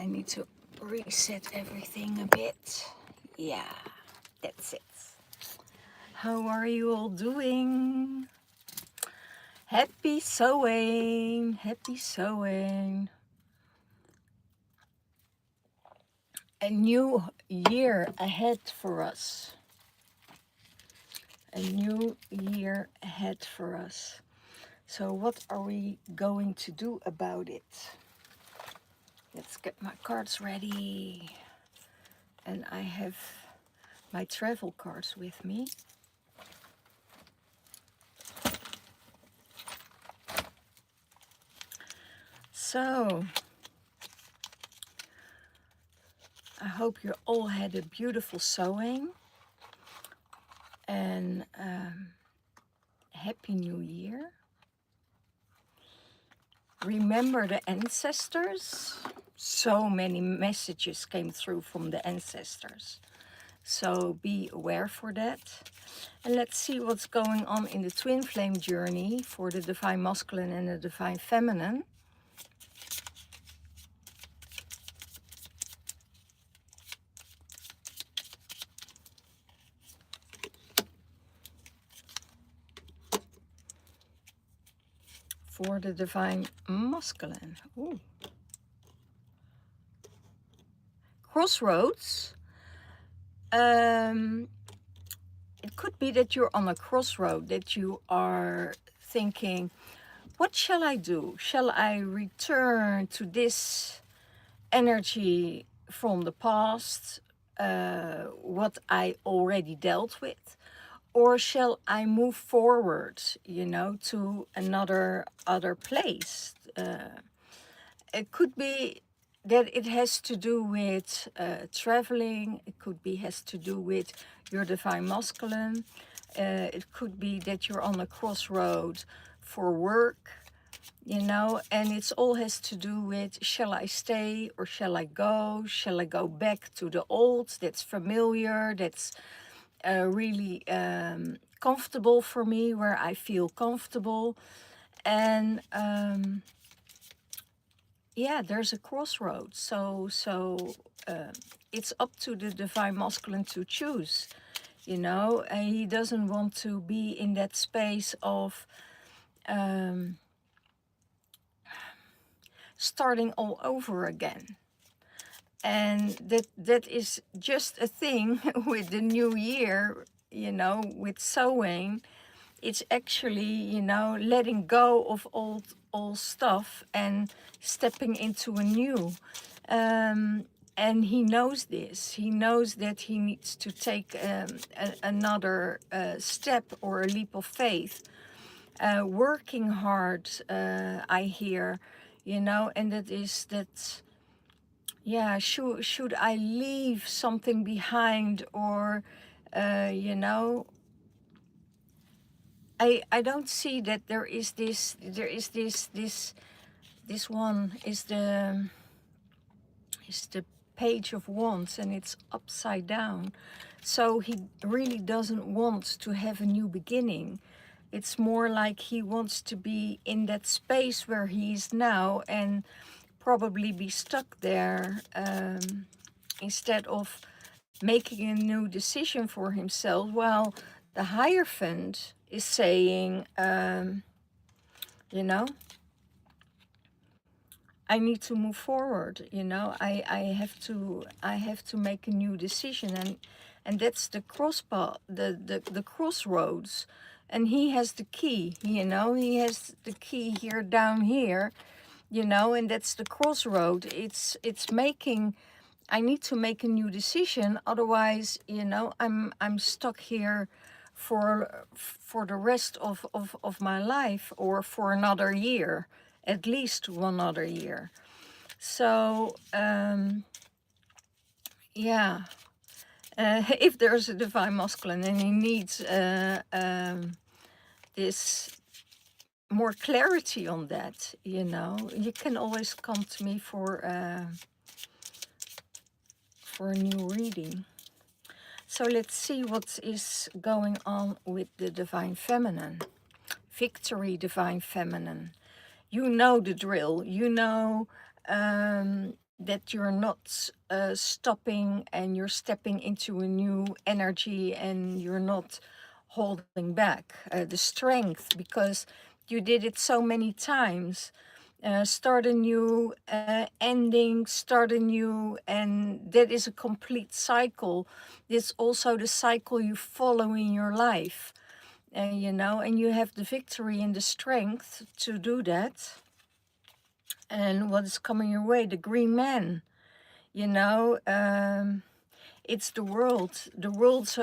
I need to reset everything a bit. Yeah, that's it. How are you all doing? Happy sewing, happy sewing. A new year ahead for us. A new year ahead for us. So what are we going to do about it? Let's get my cards ready. And I have my travel cards with me. So, I hope you all had a beautiful sewing. And Happy New Year. Remember the ancestors. So many messages came through from the ancestors. So be aware for that. And let's see what's going on in the twin flame journey for the divine masculine and the divine feminine. For the divine masculine. Ooh. Crossroads. It could be that you're on a crossroad, that you are thinking, what shall I do? Shall I return to this energy from the past, what I already dealt with? Or shall I move forward, you know, to other place? It could be that it has to do with traveling. It could be has to do with your divine masculine. It could be that you're on a crossroad for work, you know, and it's all has to do with, shall I stay or shall I go? Shall I go back to the old that's familiar, that's really comfortable for me, where I feel comfortable? And yeah, there's a crossroad. So it's up to the divine masculine to choose, you know. And he doesn't want to be in that space of starting all over again. And that is just a thing with the new year, you know, with sewing. It's actually, you know, letting go of old stuff and stepping into a new. And he knows this. He knows that he needs to take another step or a leap of faith. Working hard, I hear, you know, and that is that. Yeah, should I leave something behind, or you know, I don't see that there is this this one is the page of wands, and it's upside down. So he really doesn't want to have a new beginning. It's more like he wants to be in that space where he is now and probably be stuck there, instead of making a new decision for himself. Well, the Hierophant is saying, you know, I need to move forward, you know, I have to make a new decision. And that's the the crossroads. And he has the key, you know, he has the key here, down here, you know, and that's the crossroad. It's making, I need to make a new decision, otherwise, you know, I'm stuck here for the rest of my life, or for another year, at least one other year. So yeah, if there's a divine masculine and he needs this more clarity on that, you know, you can always come to me for a new reading. So let's see what is going on with the divine feminine. Victory, divine feminine. You know the drill. You know that you're not stopping, and you're stepping into a new energy, and you're not holding back. The strength, because you did it so many times. Start anew, ending, start anew, and that is a complete cycle. It's also the cycle you follow in your life, you know, and you have the victory and the strength to do that. And what is coming your way? The green man, you know, it's the world. The world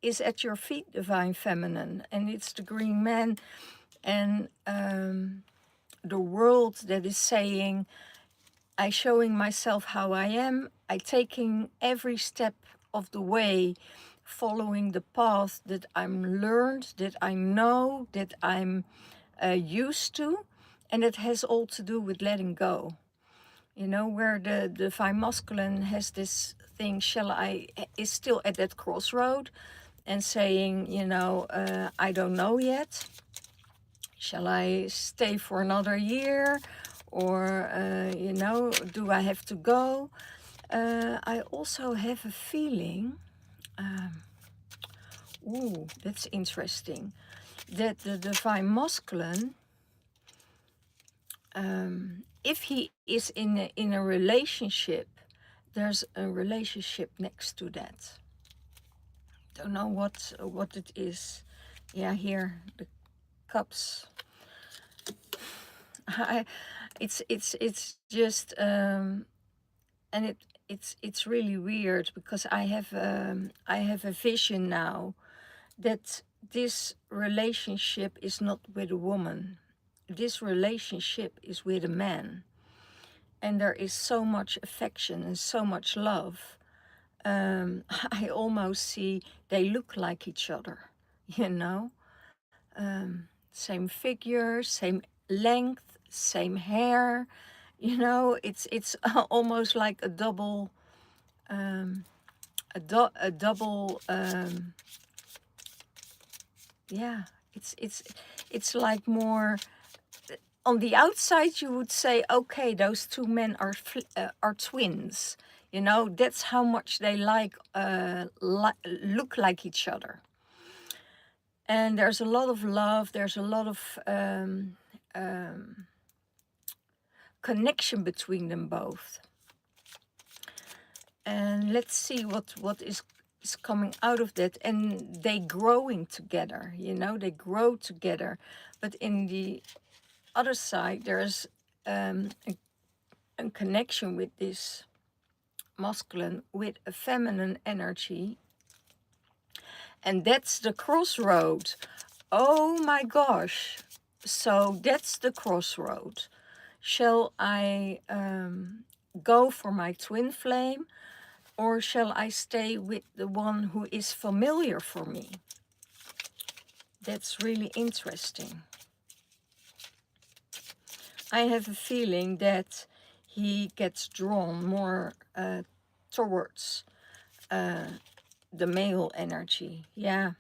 is at your feet, divine feminine, and it's the green man, and the world that is saying, I showing myself how I am, I taking every step of the way, following the path that I'm learned, that I know, that I'm used to, and it has all to do with letting go. You know, where the divine masculine has this thing, is still at that crossroad and saying, you know, I don't know yet. Shall I stay for another year? Or, you know, do I have to go? I also have a feeling, ooh, that's interesting, that the divine masculine, if he is in a relationship, there's a relationship next to that. Don't know what it is. Yeah, here the cups. It's just and it's really weird, because I have a vision now that this relationship is not with a woman. This relationship is with a man, and there is so much affection and so much love. I almost see they look like each other, you know. Same figure, same length, same hair. You know, it's almost like a double, a double. Yeah, it's like more. On the outside, you would say, okay, those two men are twins. You know, that's how much they look like each other. And there's a lot of love. There's a lot of connection between them both. And let's see what is coming out of that. And they growing together, you know, they grow together. But in the other side, there's a connection with this masculine with a feminine energy. And that's the crossroad. Oh my gosh. So that's the crossroad. Shall I go for my twin flame, or shall I stay with the one who is familiar for me? That's really interesting. I have a feeling that he gets drawn more towards the male energy. Yeah,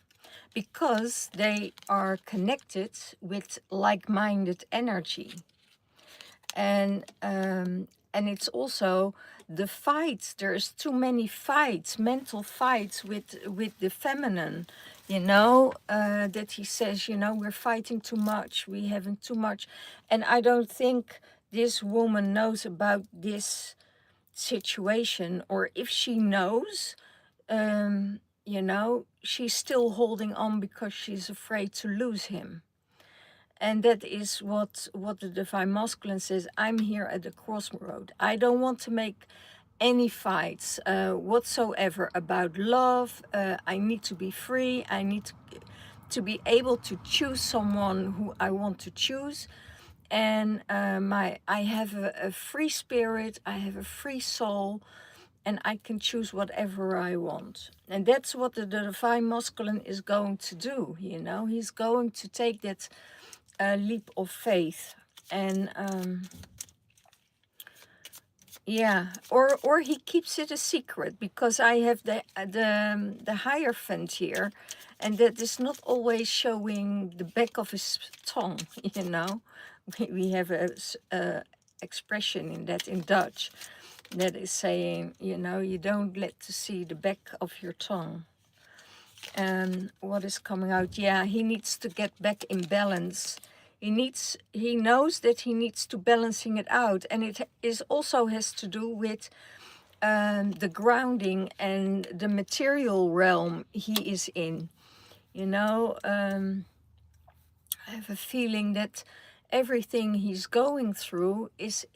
because they are connected with like-minded energy. And it's also the fights. There's too many fights, mental fights with the feminine, you know, that he says, you know, we're fighting too much, we haven't too much. And I don't think this woman knows about this situation, or if she knows, you know, she's still holding on because she's afraid to lose him. And that is what the divine masculine says. I'm here at the crossroad. I don't want to make any fights whatsoever about love. I need to be free. I need to be able to choose someone who I want to choose. And I have a free spirit. I have a free soul. And I can choose whatever I want. And that's what the divine masculine is going to do, you know. He's going to take that leap of faith. And yeah, or he keeps it a secret, because I have the Hierophant here, and that is not always showing the back of his tongue, you know. We have a expression in that in Dutch. that is saying, you know, you don't let to see the back of your tongue. And what is coming out? Yeah, he needs to get back in balance. He knows that he needs to balancing it out, and it is also has to do with the grounding and the material realm he is in. You know, I have a feeling that everything he's going through it's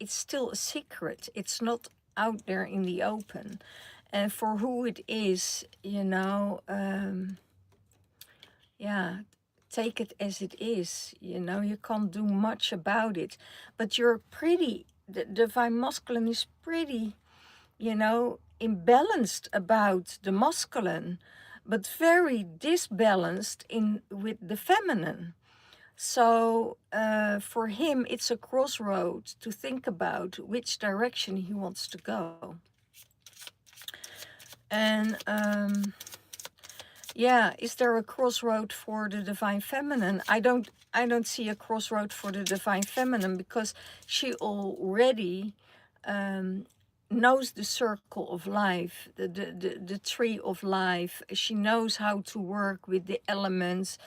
still a secret. It's not out there in the open. And for who it is, you know, yeah, take it as it is. You know, you can't do much about it. But you're pretty, the divine masculine is pretty, you know, imbalanced about the masculine, but very disbalanced in with the feminine. So for him, it's a crossroad to think about which direction he wants to go. And yeah, is there a crossroad for the divine feminine? I don't see a crossroad for the divine feminine, because she already knows the circle of life, the tree of life. She knows how to work with the elements,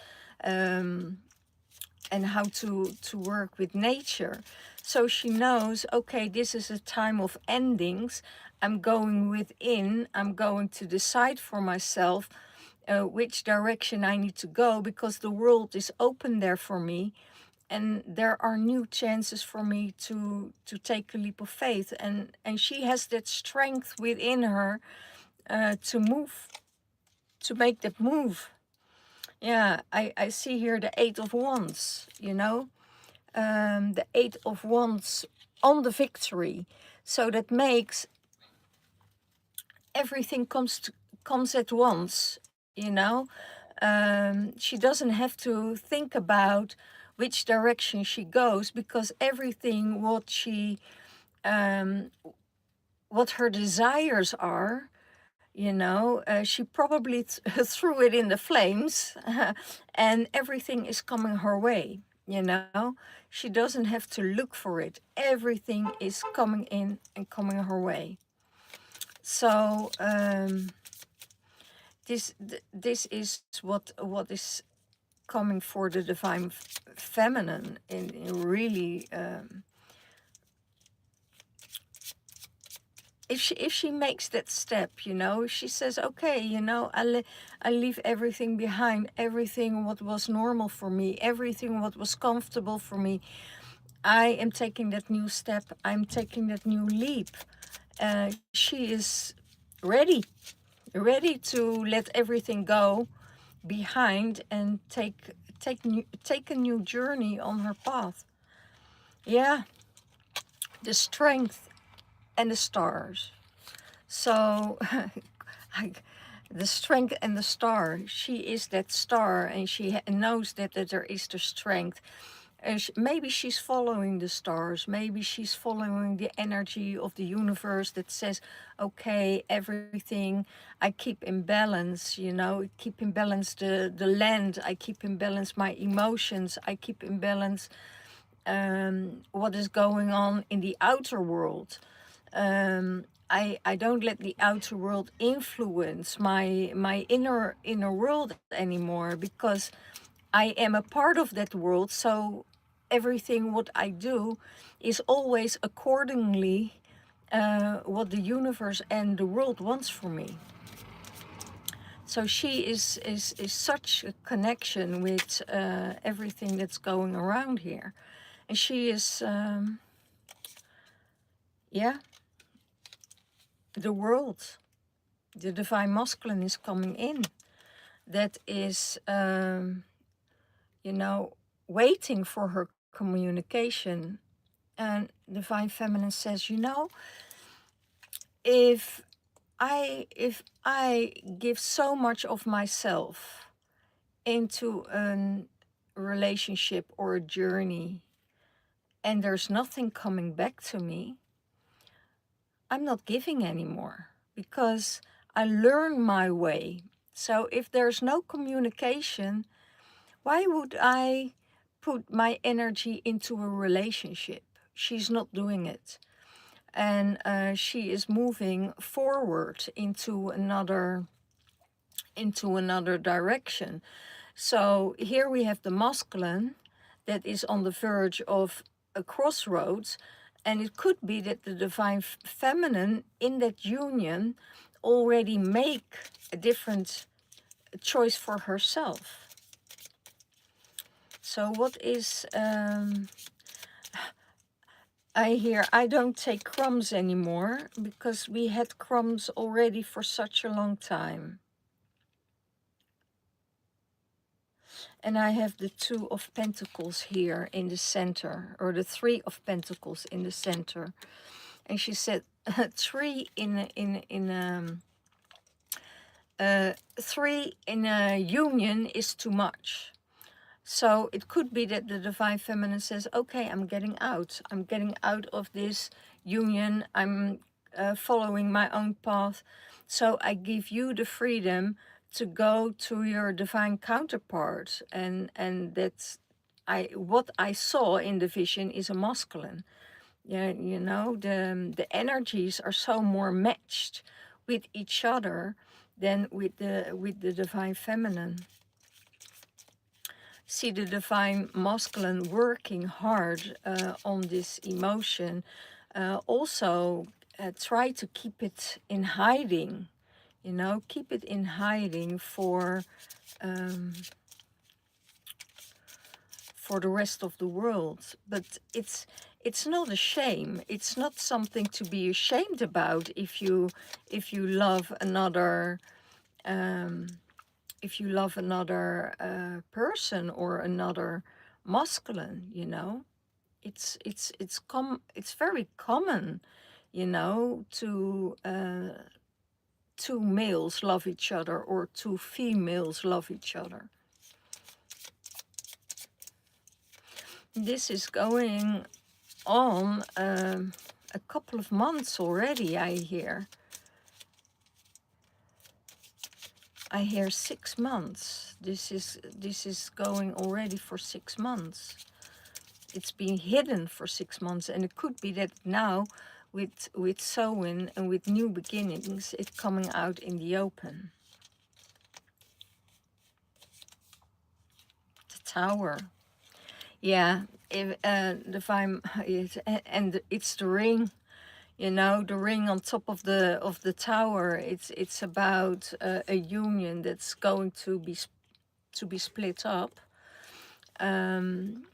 and how to work with nature. So she knows, okay, this is a time of endings. I'm going within, I'm going to decide for myself which direction I need to go, because the world is open there for me, and there are new chances for me to take a leap of faith, and she has that strength within her to move, to make that move. Yeah, I see here the Eight of Wands, you know, the Eight of Wands on the victory. So that makes everything comes at once, you know. She doesn't have to think about which direction she goes, because everything what her desires are, you know, she probably threw it in the flames, and everything is coming her way, you know. She doesn't have to look for it. Everything is coming in and coming her way. So this is what is coming for the divine feminine in really. If she makes that step, you know, she says, okay, you know, I leave everything behind, everything what was normal for me, everything what was comfortable for me. I am taking that new step. I'm taking that new leap. She is ready to let everything go behind and take a new journey on her path. Yeah, the strength and the stars. So the strength and the star, she is that star, and she knows that there is the strength. Maybe she's following the stars, maybe she's following the energy of the universe that says, okay, everything I keep in balance, you know, keep in balance the land, I keep in balance my emotions, I keep in balance what is going on in the outer world. I don't let the outer world influence my inner world anymore, because I am a part of that world. So everything what I do is always accordingly what the universe and the world wants for me. So she is such a connection with everything that's going around here, and she is yeah, the world, the divine masculine is coming in, that is you know, waiting for her communication. And divine feminine says, you know, if I give so much of myself into a relationship or a journey, and there's nothing coming back to me, I'm not giving anymore, because I learn my way. So if there's no communication, why would I put my energy into a relationship? She's not doing it. and she is moving forward into another direction. So here we have the masculine that is on the verge of a crossroads, and it could be that the divine feminine in that union already make a different choice for herself. So what is I don't take crumbs anymore because we had crumbs already for such a long time. And I have the Two of Pentacles here in the center, or the Three of Pentacles in the center. And she said, three in a union is too much. So it could be that the divine feminine says, okay, I'm getting out. I'm getting out of this union. I'm following my own path. So I give you the freedom to go to your divine counterpart. And that's what I saw in the vision is a masculine. Yeah, you know, the energies are so more matched with each other than with the divine feminine. See the divine masculine working hard on this emotion. Also, try to keep it in hiding. You know, keep it in hiding for the rest of the world. But it's not a shame. It's not something to be ashamed about if you love another. If you love another person or another masculine, you know, it's very common, you know, to two males love each other or two females love each other. This is going on a couple of months already, I hear. I hear 6 months. This is going already for 6 months. It's been hidden for 6 months, and it could be that now, with Samhain and with new beginnings, it's coming out in the open. The Tower, yeah. If divine, and it's the ring. You know, the ring on top of the tower. It's about a union that's going to be split up, and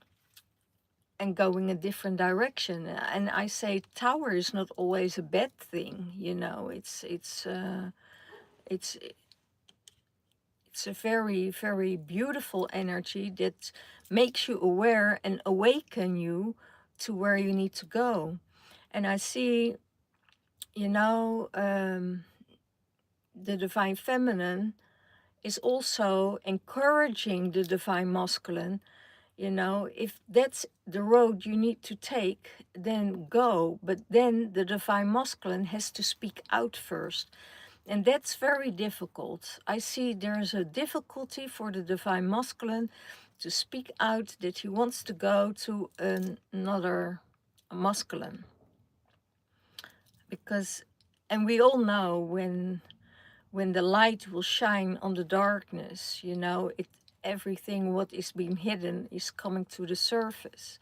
going a different direction. And I say tower is not always a bad thing. You know, it's a very, very beautiful energy that makes you aware and awaken you to where you need to go. And I see, you know, the divine feminine is also encouraging the divine masculine. You know, if that's the road you need to take, then go. But then the divine masculine has to speak out first. And that's very difficult. I see there's a difficulty for the divine masculine to speak out that he wants to go to another masculine. Because, and we all know when the light will shine on the darkness, you know, everything what is being hidden is coming to the surface.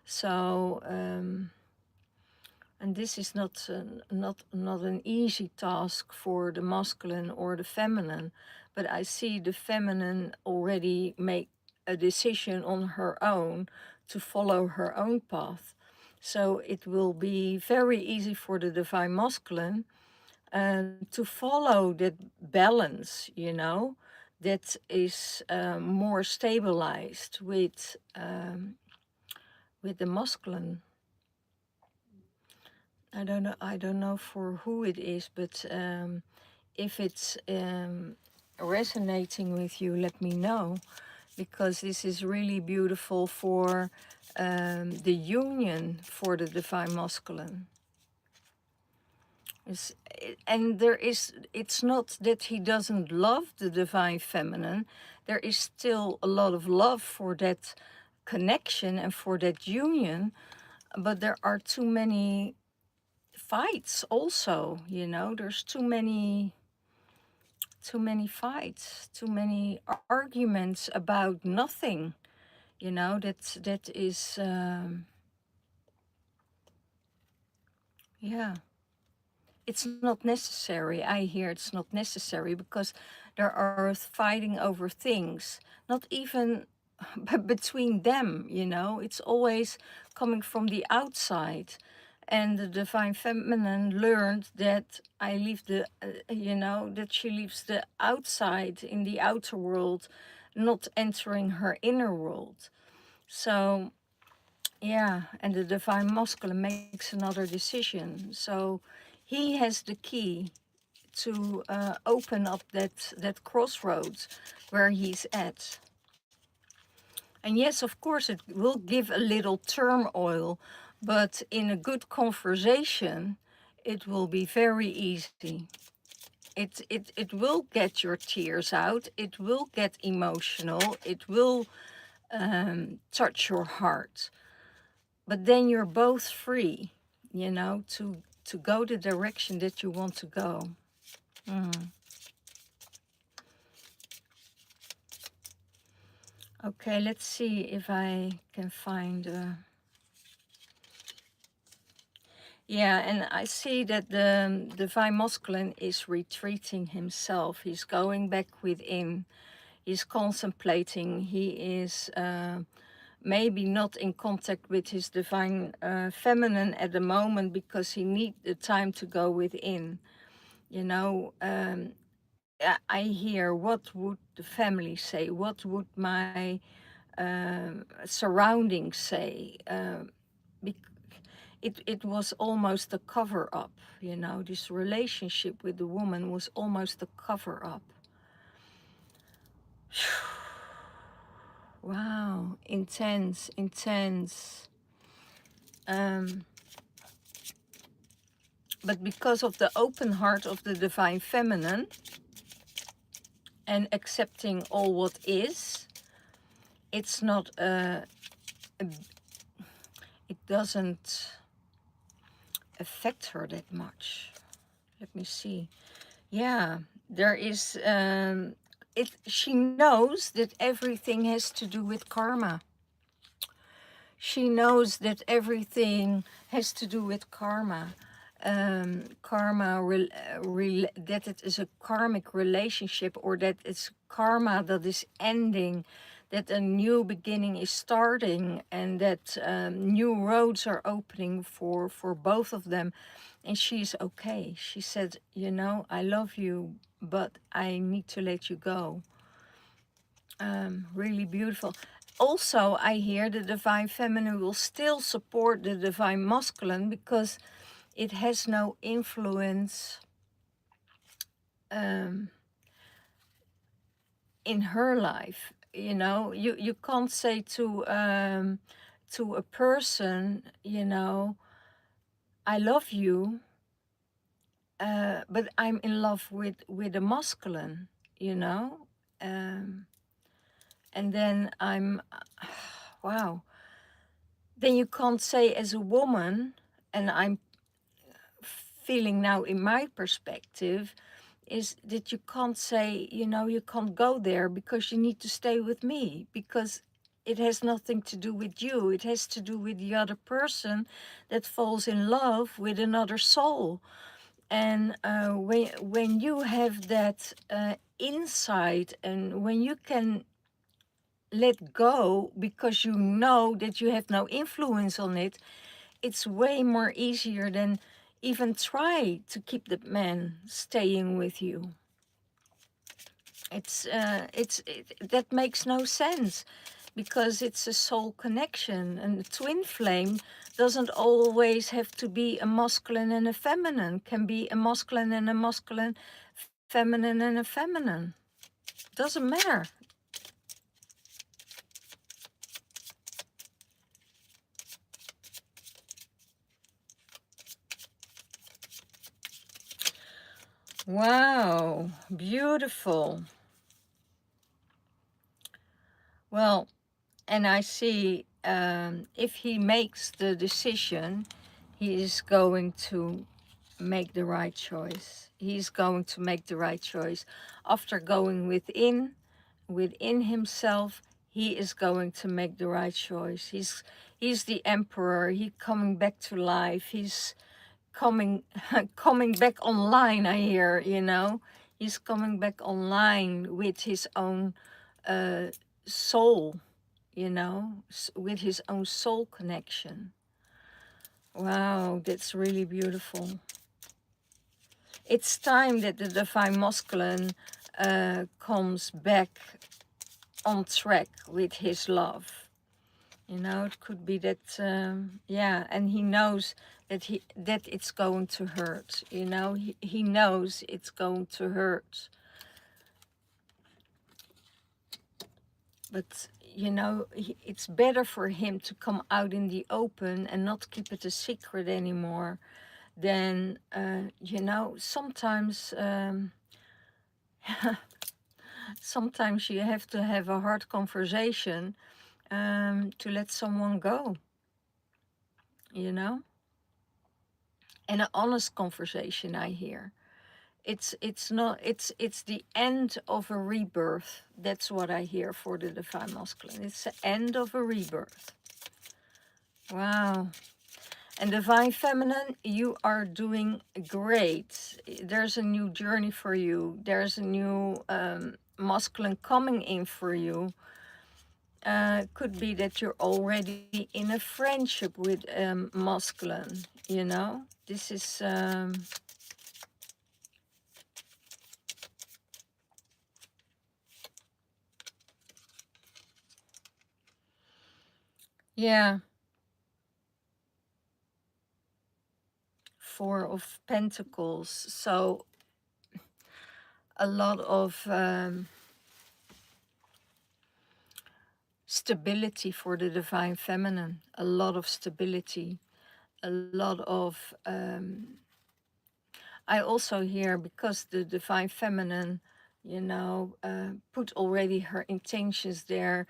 So, and this is not an easy task for the masculine or the feminine, but I see the feminine already make a decision on her own to follow her own path. So it will be very easy for the divine masculine to follow that balance, you know, that is more stabilized with the masculine. I don't know for who it is, but if it's resonating with you, let me know, because this is really beautiful for the union for the divine masculine. It's not that he doesn't love the divine feminine. There is still a lot of love for that connection and for that union, but there are too many fights also, you know, there's too many fights, too many arguments about nothing, you know, that is yeah, it's not necessary. I hear it's not necessary because there are fighting over things, not even between them, you know, it's always coming from the outside. And the divine feminine learned that I leave the, you know, that she leaves the outside in the outer world, not entering her inner world. So, yeah, and the divine masculine makes another decision. So he has the key to open up that crossroads where he's at. And yes, of course, it will give a little turmoil, but in a good conversation, it will be very easy. It will get your tears out. It will get emotional. It will touch your heart. But then you're both free, you know, to go the direction that you want to go. Okay, let's see if I can find... Yeah, and I see that the divine masculine is retreating himself. He's going back within. He's contemplating. He is maybe not in contact with his divine feminine at the moment because he needs the time to go within. You know, I hear, what would the family say? What would my surroundings say? It was almost a cover-up, you know. This relationship with the woman was almost a cover-up. Wow, intense, intense. But because of the open heart of the divine feminine and accepting all what is, it's not it doesn't affect her that much. Let me see. Yeah, there is she knows that everything has to do with karma. She knows that everything has to do with karma. That it is a karmic relationship, or that it's karma that is ending, that a new beginning is starting, and that new roads are opening for both of them. And she's okay. She said, you know, I love you, but I need to let you go. Really beautiful. Also, I hear the divine feminine will still support the divine masculine because it has no influence in her life. You know, you can't say to a person, you know, I love you, but I'm in love with the masculine, you know. And then I'm, wow. Then you can't say as a woman, and I'm feeling now in my perspective, is that you can't say, you know, you can't go there because you need to stay with me, because it has nothing to do with you. It has to do with the other person that falls in love with another soul. And when you have that insight, and when you can let go because you know that you have no influence on it, it's way more easier than even try to keep the man staying with you. That makes no sense, because it's a soul connection, and the twin flame doesn't always have to be a masculine and a feminine. Can be a masculine and a masculine, feminine and a feminine. Doesn't matter. Wow, beautiful. Well, and I see if he makes the decision, he is going to make the right choice. He's going to make the right choice. After going within himself, he is going to make the right choice. He's the emperor. He's coming back to life. He's coming coming back online, I hear, you know. He's coming back online with his own soul, you know, with his own soul connection. Wow, that's really beautiful. It's time that the divine masculine comes back on track with his love. You know, it could be that, yeah, and he knows that it's going to hurt. You know, he knows it's going to hurt. But, you know, it's better for him to come out in the open and not keep it a secret anymore than, you know, sometimes, sometimes you have to have a hard conversation to let someone go, you know, and an honest conversation, I hear. It's not, it's the end of a rebirth. That's what I hear for the divine masculine. It's the end of a rebirth. Wow. And divine feminine, you are doing great. There's a new journey for you. There's a new masculine coming in for you. Could be that you're already in a friendship with masculine, you know. This is yeah, Four of Pentacles. So a lot of stability for the divine feminine, a lot of stability, a lot of I also hear, because the divine feminine, you know, put already her intentions there,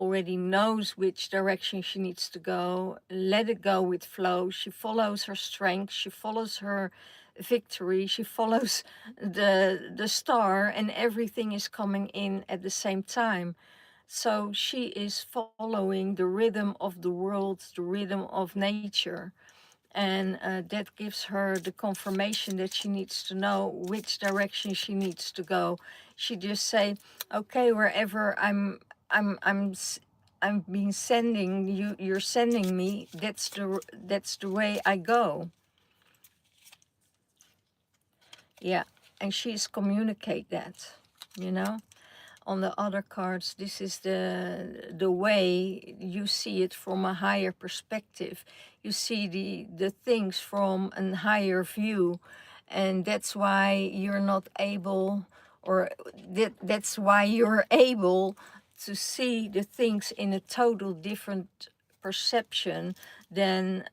already knows which direction she needs to go, let it go with flow. She follows her strength, she follows her victory, she follows the star, and everything is coming in at the same time. So she is following the rhythm of the world, the rhythm of nature. And that gives her the confirmation that she needs to know which direction she needs to go. She just say, okay, wherever I'm being sending you, you're sending me, that's the way I go. Yeah, and she's communicate that, you know. On the other cards, this is the way you see it from a higher perspective. You see the things from a higher view, and that's why you're not able, or that's why you're able to see the things in a total different perception than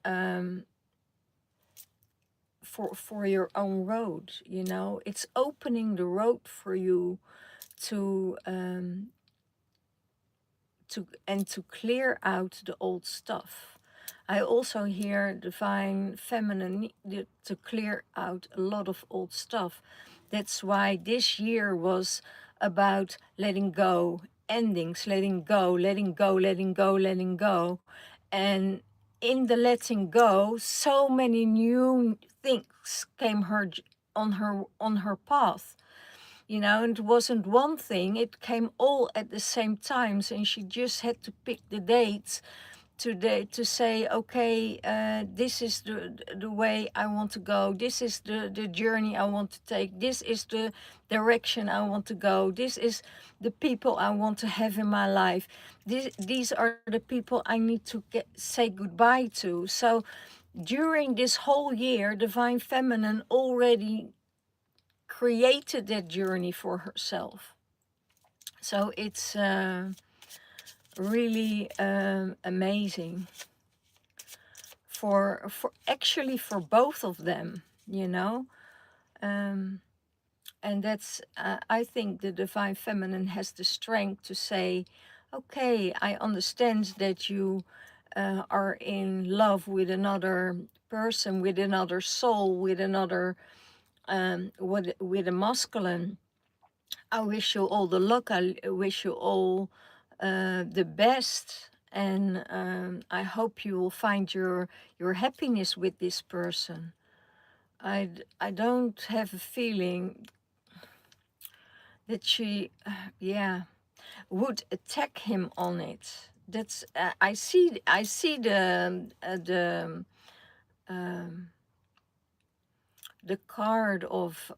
for your own road. You know, it's opening the road for you to to clear out the old stuff. I also hear divine feminine to clear out a lot of old stuff. That's why this year was about letting go, endings, letting go, letting go, letting go, letting go. And in the letting go, so many new things came on her path, you know, and it wasn't one thing, it came all at the same times, and she just had to pick the dates to say, okay, this is the way I want to go, this is the journey I want to take, this is the direction I want to go, this is the people I want to have in my life, these are the people I need to say goodbye to. So during this whole year, divine feminine already created that journey for herself. So it's really amazing for actually for both of them, you know. And that's I think the divine feminine has the strength to say, okay, I understand that you are in love with another person, with another soul, with another, with a masculine, I wish you all the luck. I wish you all the best, and I hope you will find your happiness with this person. I don't have a feeling that she, yeah, would attack him on it. That's I see um, the card of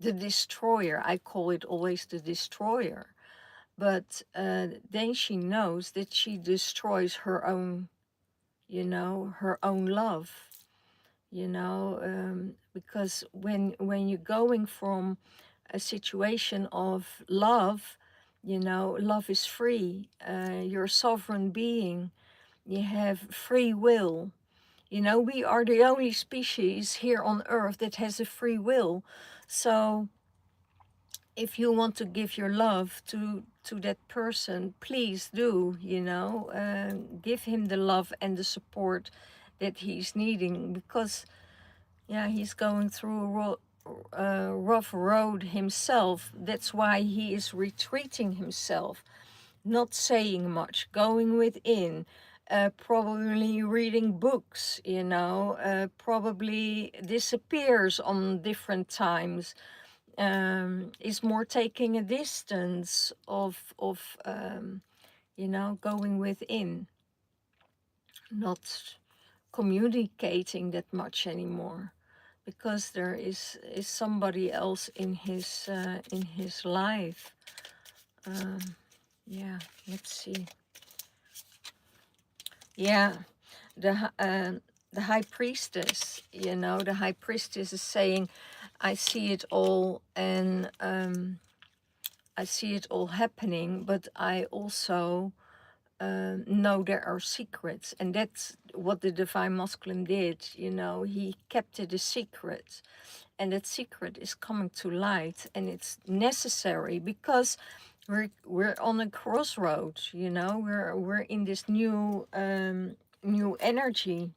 the destroyer. I call it always the destroyer. But then she knows that she destroys her own, her own love, because when you're going from a situation of love, love is free. You're a sovereign being. You have free will. We are the only species here on Earth that has a free will. So if you want to give your love to that person, please do, give him the love and the support that he's needing, because yeah, he's going through a rough road himself. That's why he is retreating himself, not saying much, going within, probably reading books, probably disappears on different times, is more taking a distance of going within, not communicating that much anymore, because there is somebody else in his life. um, yeah, let's see. Yeah, the high priestess, the high priestess is saying, I see it all, and I see it all happening, but I also know there are secrets. And that's what the Divine Masculine did. He kept it a secret. And that secret is coming to light. And it's necessary, because we're on a crossroads, we're in this new new energy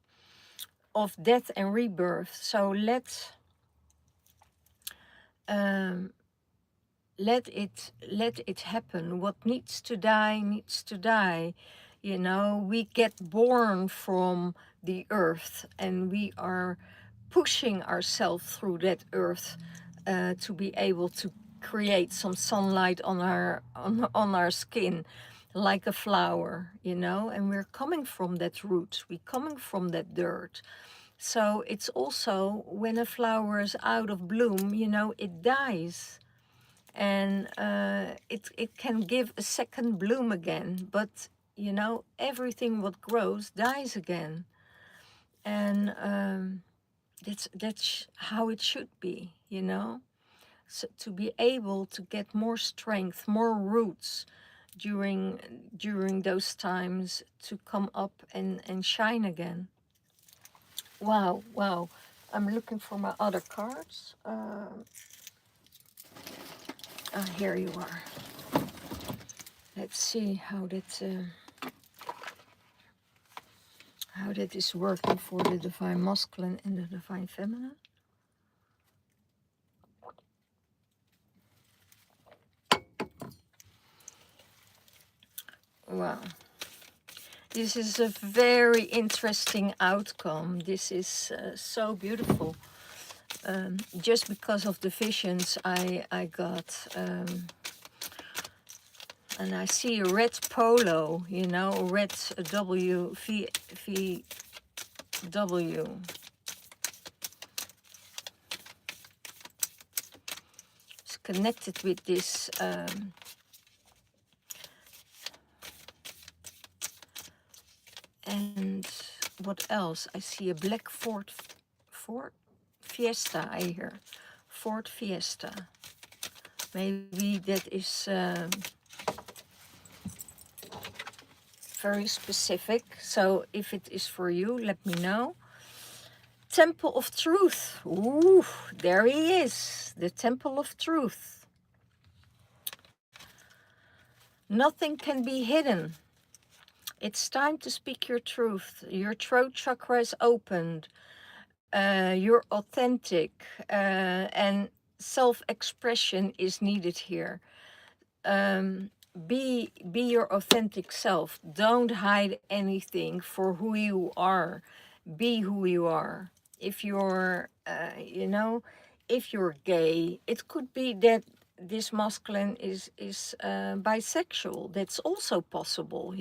of death and rebirth. So um, let it happen. What needs to die needs to die. We get born from the earth, and we are pushing ourselves through that earth to be able to create some sunlight on our skin, like a flower, and we're coming from that root, we're coming from that dirt. So it's also, when a flower is out of bloom, it dies, and it can give a second bloom again, but everything what grows dies again. And that's how it should be, so to be able to get more strength, more roots during those times, to come up and shine again. Wow, wow. I'm looking for my other cards. Here you are. Let's see how that is working for the Divine Masculine and the Divine Feminine. Wow. This is a very interesting outcome. This is so beautiful. Just because of the visions I got. And I see a red polo, a red VW. It's connected with this and what else? I see a black Ford Fiesta, I hear. Ford Fiesta. Maybe that is very specific. So if it is for you, let me know. Temple of Truth. Ooh, there he is. The Temple of Truth. Nothing can be hidden. It's time to speak your truth. Your throat chakra is opened. You're authentic, and self-expression is needed here. um, be your authentic self. Don't hide anything for who you are. Be who you are. If you're, if you're gay, it could be that this masculine is bisexual. That's also possible.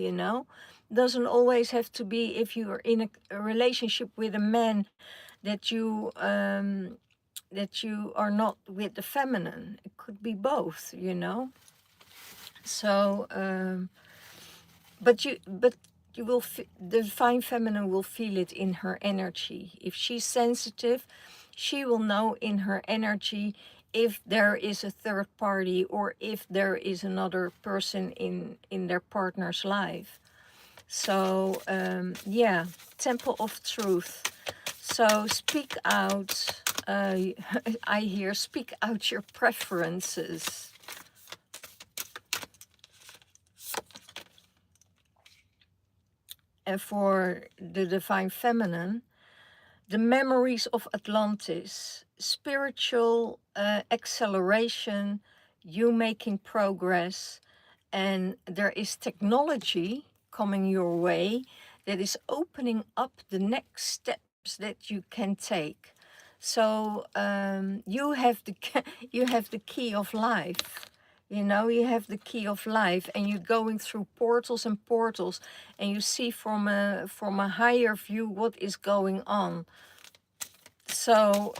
Doesn't always have to be if you are in a relationship with a man that you are not with the feminine. It could be both. So, but you will the divine feminine will feel it in her energy. If she's sensitive, she will know in her energy if there is a third party or if there is another person in their partner's life. So yeah, Temple of Truth. So speak out. I hear speak out your preferences. And for the divine feminine, the memories of Atlantis, spiritual acceleration, you making progress, and there is technology coming your way that is opening up the next steps that you can take. So you have the you have the key of life. You have the key of life, and you're going through portals and portals, and you see from a higher view what is going on. So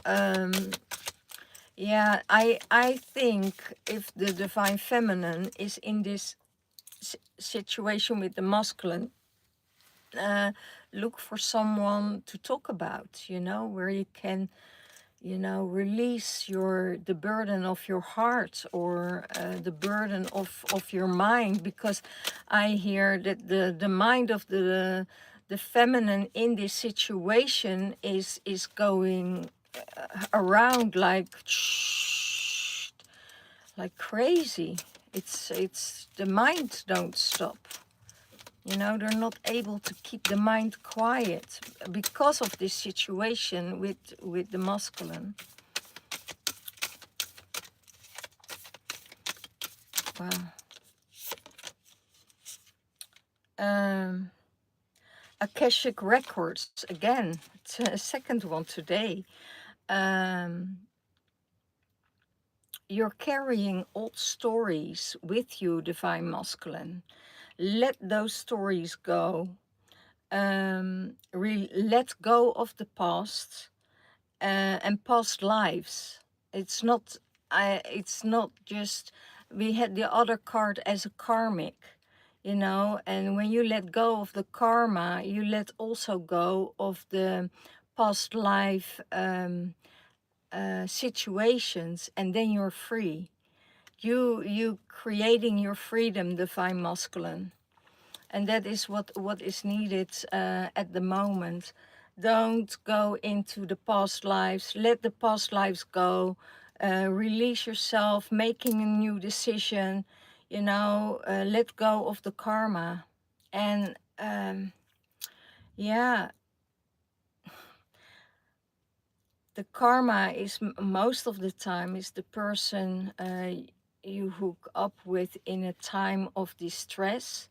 yeah, I think if the divine feminine is in this situation with the masculine, look for someone to talk about, where you can, release the burden of your heart, or the burden of your mind, because I hear that the mind of the feminine in this situation is going around like crazy. It's the mind don't stop. They're not able to keep the mind quiet because of this situation with the masculine. Wow. Akashic Records, again, it's a second one today. You're carrying old stories with you, divine masculine. Let those stories go. Let go of the past and past lives. It's not just, we had the other card as a karmic, and when you let go of the karma, you let also go of the past life situations, and then you're free. You creating your freedom, divine masculine. And that is what is needed at the moment. Don't go into the past lives. Let the past lives go. Release yourself, making a new decision. Let go of the karma. And yeah, the karma is most of the time is the person you hook up with in a time of distress.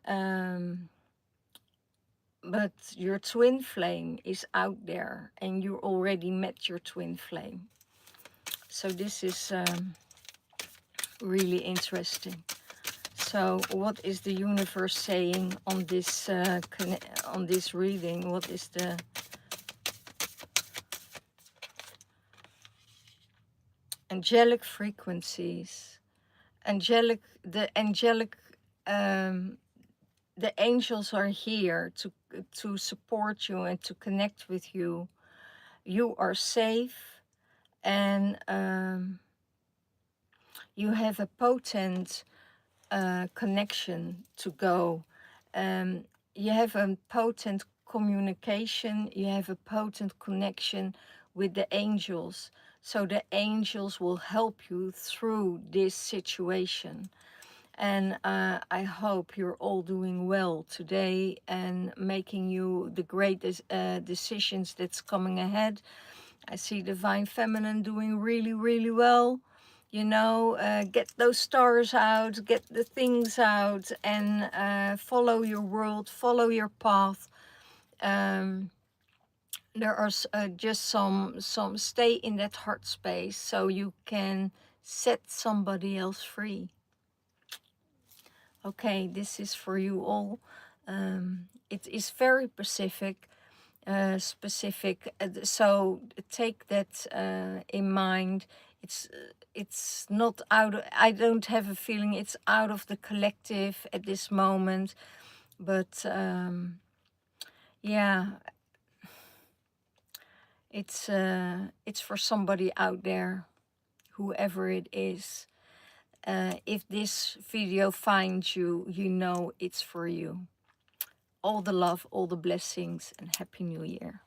But your twin flame is out there, and you already met your twin flame. So this is really interesting. So what is the universe saying on this reading? What is the angelic frequencies? The angels are here to support you and to connect with you. You are safe, and you have a potent connection to go. You have a potent communication. You have a potent connection with the angels. So the angels will help you through this situation. And I hope you're all doing well today and making you the great decisions that's coming ahead. I see Divine Feminine doing really, really well. You know, get those stars out, get the things out, and follow your world, follow your path. There are just some stay in that heart space so you can set somebody else free. Okay, this is for you all. It is very specific. So take that in mind. It's not out. I don't have a feeling it's out of the collective at this moment, but yeah, it's for somebody out there, whoever it is. If this video finds you, you know it's for you. All the love, all the blessings, and Happy New Year.